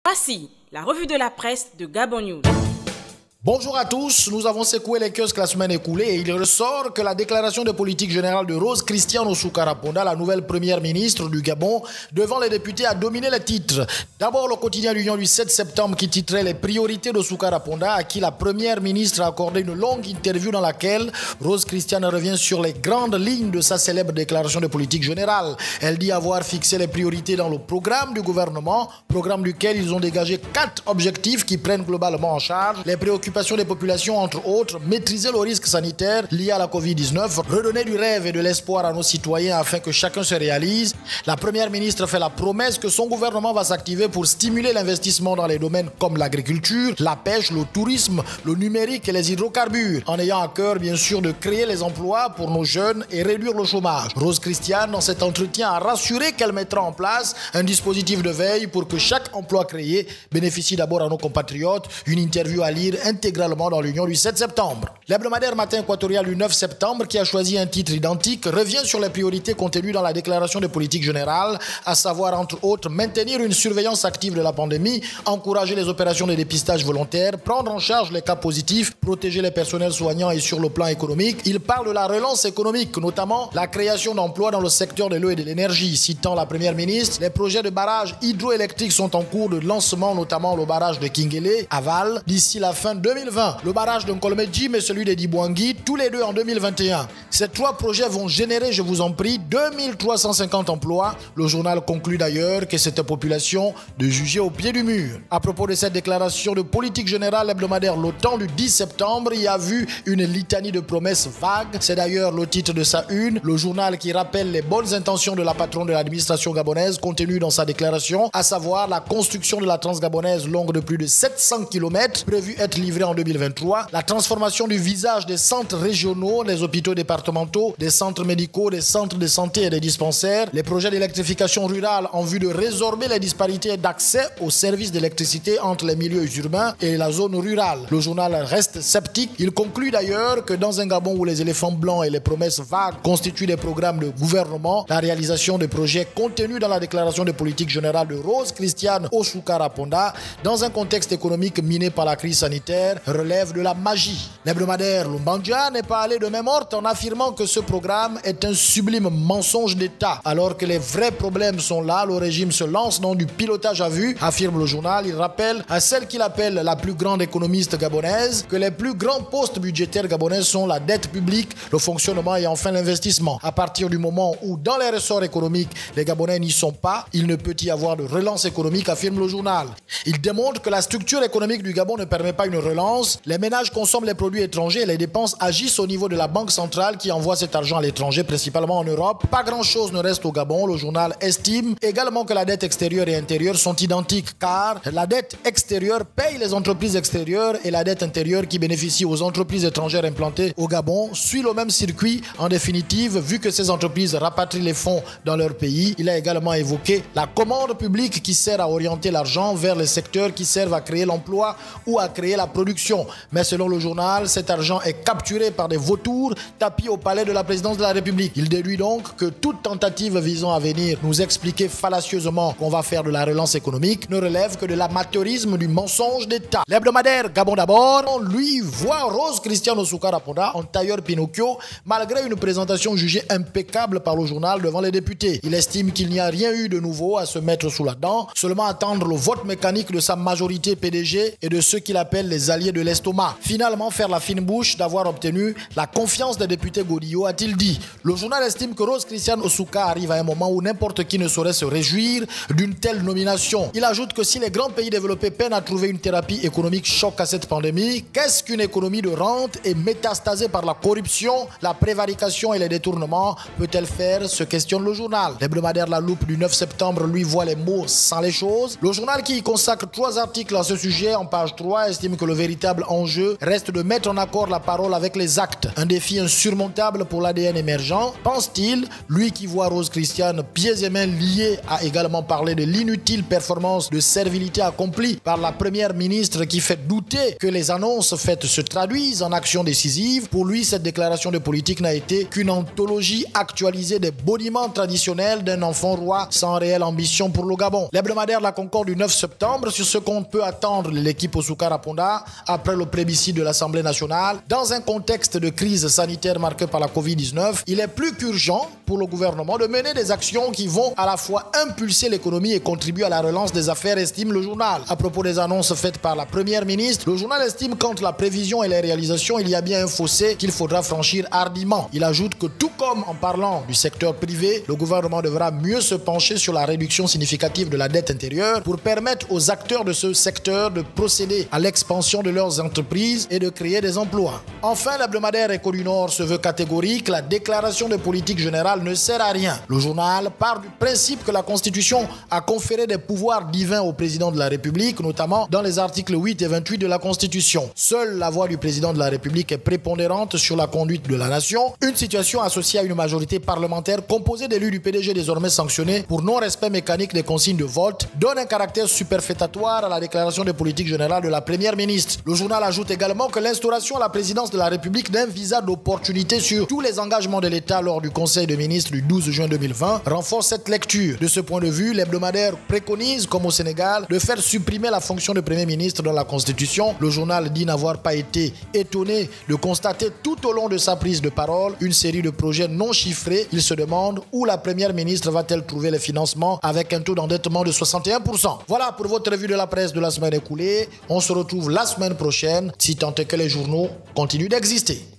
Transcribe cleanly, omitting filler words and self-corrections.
Voici la revue de la presse de Gabon News. Bonjour à tous, nous avons secoué les kiosques la semaine écoulée et il ressort que la déclaration de politique générale de Rose Christiane Osunkara Ponda, la nouvelle première ministre du Gabon, devant les députés a dominé les titres. D'abord le quotidien L'Union du 7 septembre qui titrait les priorités d'Osunkara Ponda, à qui la première ministre a accordé une longue interview dans laquelle Rose Christiane revient sur les grandes lignes de sa célèbre déclaration de politique générale. Elle dit avoir fixé les priorités dans le programme du gouvernement, programme duquel ils ont dégagé 4 objectifs qui prennent globalement en charge les préoccupations des populations, entre autres, maîtriser le risque sanitaire lié à la Covid-19, redonner du rêve et de l'espoir à nos citoyens afin que chacun se réalise. La première ministre fait la promesse que son gouvernement va s'activer pour stimuler l'investissement dans les domaines comme l'agriculture, la pêche, le tourisme, le numérique et les hydrocarbures, en ayant à cœur bien sûr de créer les emplois pour nos jeunes et réduire le chômage. Rose Christiane, dans cet entretien, a rassuré qu'elle mettra en place un dispositif de veille pour que chaque emploi créé bénéficie d'abord à nos compatriotes. Une interview à lire intégralement dans l'Union du 7 septembre. L'hebdomadaire Matin équatorial du 9 septembre, qui a choisi un titre identique, revient sur les priorités contenues dans la déclaration de politique générale, à savoir entre autres maintenir une surveillance active de la pandémie, encourager les opérations de dépistage volontaire, prendre en charge les cas positifs, protéger les personnels soignants et sur le plan économique. Il parle de la relance économique, notamment la création d'emplois dans le secteur de l'eau et de l'énergie. Citant la première ministre, les projets de barrages hydroélectriques sont en cours de lancement, notamment le barrage de Kingele, Aval, d'ici la fin 2020. Le barrage de Nkolomedjim et celui de Dibouangui, tous les deux en 2021. Ces 3 projets vont générer, je vous en prie, 2350 emplois. Le journal conclut d'ailleurs que cette population de juger au pied du mur. À propos de cette déclaration de politique générale, l'hebdomadaire L'Automne du 10 septembre y a vu une litanie de promesses vagues. C'est d'ailleurs le titre de sa une. Le journal qui rappelle les bonnes intentions de la patronne de l'administration gabonaise contenues dans sa déclaration, à savoir la construction de la transgabonaise longue de plus de 700 km, prévue être livrée en 2023, la transformation du visage des centres régionaux, des hôpitaux départementaux, des centres médicaux, des centres de santé et des dispensaires, les projets d'électrification rurale en vue de résorber les disparités d'accès aux services d'électricité entre les milieux urbains et la zone rurale. Le journal reste sceptique. Il conclut d'ailleurs que dans un Gabon où les éléphants blancs et les promesses vagues constituent des programmes de gouvernement, la réalisation des projets contenus dans la déclaration de politique générale de Rose Christiane Osunkara Ponda, dans un contexte économique miné par la crise sanitaire, relève de la magie. L'hebdomadaire Lumbandia n'est pas allé de main morte en affirmant que ce programme est un sublime mensonge d'État. Alors que les vrais problèmes sont là, le régime se lance dans du pilotage à vue, affirme le journal. Il rappelle à celle qu'il appelle la plus grande économiste gabonaise que les plus grands postes budgétaires gabonais sont la dette publique, le fonctionnement et enfin l'investissement. À partir du moment où dans les ressorts économiques, les Gabonais n'y sont pas, il ne peut y avoir de relance économique, affirme le journal. Il démontre que la structure économique du Gabon ne permet pas une relance. Les ménages consomment les produits étrangers et les dépenses agissent au niveau de la banque centrale qui envoie cet argent à l'étranger, principalement en Europe. Pas grand-chose ne reste au Gabon. Le journal estime également que la dette extérieure et intérieure sont identiques car la dette extérieure paye les entreprises extérieures et la dette intérieure qui bénéficie aux entreprises étrangères implantées au Gabon suit le même circuit. En définitive, vu que ces entreprises rapatrient les fonds dans leur pays, il a également évoqué la commande publique qui sert à orienter l'argent vers les secteurs qui servent à créer l'emploi ou à créer la production. Mais selon le journal, cet argent est capturé par des vautours tapis au palais de la présidence de la République. Il déduit donc que toute tentative visant à venir nous expliquer fallacieusement qu'on va faire de la relance économique ne relève que de l'amateurisme du mensonge d'État. L'hebdomadaire Gabon d'abord, lui, voit Rose Christiane Osunkara Ponda en tailleur Pinocchio, malgré une présentation jugée impeccable par le journal devant les députés. Il estime qu'il n'y a rien eu de nouveau à se mettre sous la dent, seulement attendre le vote mécanique de sa majorité PDG et de ceux qu'il appelle les alliés de l'estomac. Finalement, faire la fine bouche d'avoir obtenu la confiance des députés Godillot, a-t-il dit. Le journal estime que Rose Christiane Osunkara arrive à un moment où n'importe qui ne saurait se réjouir d'une telle nomination. Il ajoute que si les grands pays développés peinent à trouver une thérapie économique choc à cette pandémie, qu'est-ce qu'une économie de rente et métastasée par la corruption, la prévarication et les détournements peut-elle faire, se questionne le journal. L'hebdomadaire La Loupe du 9 septembre lui voit les mots sans les choses. Le journal qui y consacre 3 articles à ce sujet en page 3 estime que le véritable enjeu reste de mettre en accord la parole avec les actes. Un défi insurmontable pour l'ADN émergent, pense-t-il. Lui qui voit Rose Christiane pieds et mains liés a également parlé de l'inutile performance de servilité accomplie par la première ministre qui fait douter que les annonces faites se traduisent en actions décisives. Pour lui, cette déclaration de politique n'a été qu'une anthologie actualisée des boniments traditionnels d'un enfant roi sans réelle ambition pour le Gabon. L'hebdomadaire La Concorde du 9 septembre sur ce qu'on peut attendre de l'équipe Osukara Ponda après le plébiscite de l'Assemblée nationale. Dans un contexte de crise sanitaire marqué par la Covid-19, il est plus qu'urgent pour le gouvernement de mener des actions qui vont à la fois impulser l'économie et contribuer à la relance des affaires, estime le journal. À propos des annonces faites par la première ministre, le journal estime qu'entre la prévision et les réalisations, il y a bien un fossé qu'il faudra franchir hardiment. Il ajoute que tout comme en parlant du secteur privé, le gouvernement devra mieux se pencher sur la réduction significative de la dette intérieure pour permettre aux acteurs de ce secteur de procéder à l'expansion de leurs entreprises et de créer des emplois. Enfin, l'hebdomadaire Écho du Nord se veut catégorique, la déclaration de politique générale ne sert à rien. Le journal part du principe que la Constitution a conféré des pouvoirs divins au président de la République, notamment dans les articles 8 et 28 de la Constitution. Seule la voix du président de la République est prépondérante sur la conduite de la nation, une situation associée à une majorité parlementaire composée d'élus du PDG désormais sanctionnés pour non-respect mécanique des consignes de vote, donne un caractère superfétatoire à la déclaration de politique générale de la première ministre. Le journal ajoute également que l'instauration à la présidence de la République d'un visa d'opportunité sur tous les engagements de l'État lors du Conseil des ministres du 12 juin 2020 renforce cette lecture. De ce point de vue, l'hebdomadaire préconise, comme au Sénégal, de faire supprimer la fonction de Premier ministre dans la Constitution. Le journal dit n'avoir pas été étonné de constater tout au long de sa prise de parole une série de projets non chiffrés. Il se demande où la Première ministre va-t-elle trouver les financements avec un taux d'endettement de 61%. Voilà pour votre revue de la presse de la semaine écoulée. On se retrouve la semaine prochaine, si tant est que les journaux continuent d'exister.